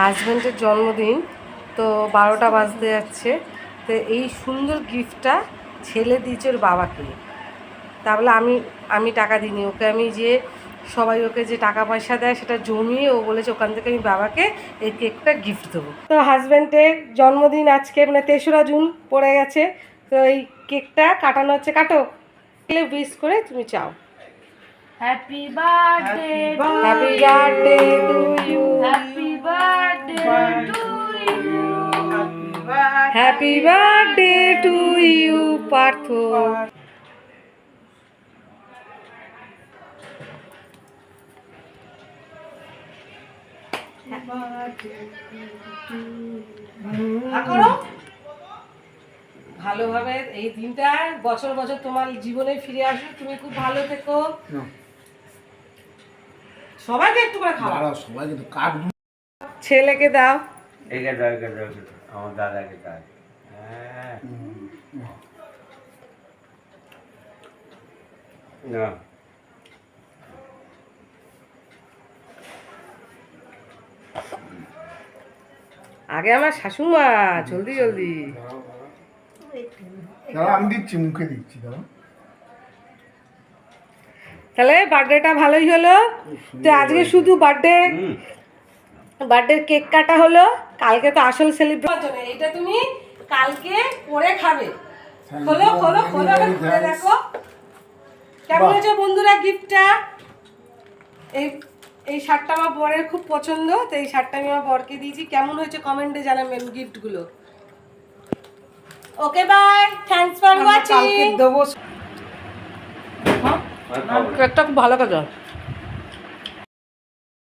হাজব্যান্ডের জন্মদিন, তো 12টা বাজতে যাচ্ছে। তো এই সুন্দর গিফটটা ছেলে দিয়েছে ওর বাবাকে। তাহলে আমি টাকা দিইনি ওকে, আমি যে সবাই ওকে যে টাকা পয়সা দেয় সেটা জমিয়ে ও বলেছে ওখান থেকে আমি বাবাকে এই কেকটা গিফট দেবো। তো হাজব্যান্ডের জন্মদিন আজকে মানে 3রা জুন পড়ে গেছে। তো এই কেকটা কাটানো হচ্ছে, কাটো উইশ করে তুমি চাও। Happy birthday happy birthday to you, happy birthday to you, happy birthday to you Partha. ভালোভাবে এই দিনটা বছর বছর তোমার জীবনে ফিরে আসবে, তুমি খুব ভালো থেকো। সবাইকে একটু করে খাওয়া, সবাইকে তো কাট। ছেলেকে দাও, একে দাও, একে দাও, আমার দাদাকে দাও। না আগে আমার শাশুমা, জলদি জলদি আমি দিচ্ছি, মুখে দিচ্ছি। তাহলে বার্থডেটা ভালোই হলো। তো আজকে শুধু বার্থডে কেক কাটা হলো, কালকে তো আসল সেলিব্রেশন। এটা তুমি কালকে পরে খাবে। খোলো খোলো খোলো, খুলে দেখো কেমন হয়েছে বন্ধুরা গিফটটা। এই শার্টটা আমার বরের খুব পছন্দ, তো এই শার্টটা আমি আমার বরকে দিয়েছি। কেমন হয়েছে কমেন্টে জানাবেন গিফটগুলো। Okay bye, thanks for watching. কেকটা খুব ভালো কাজ।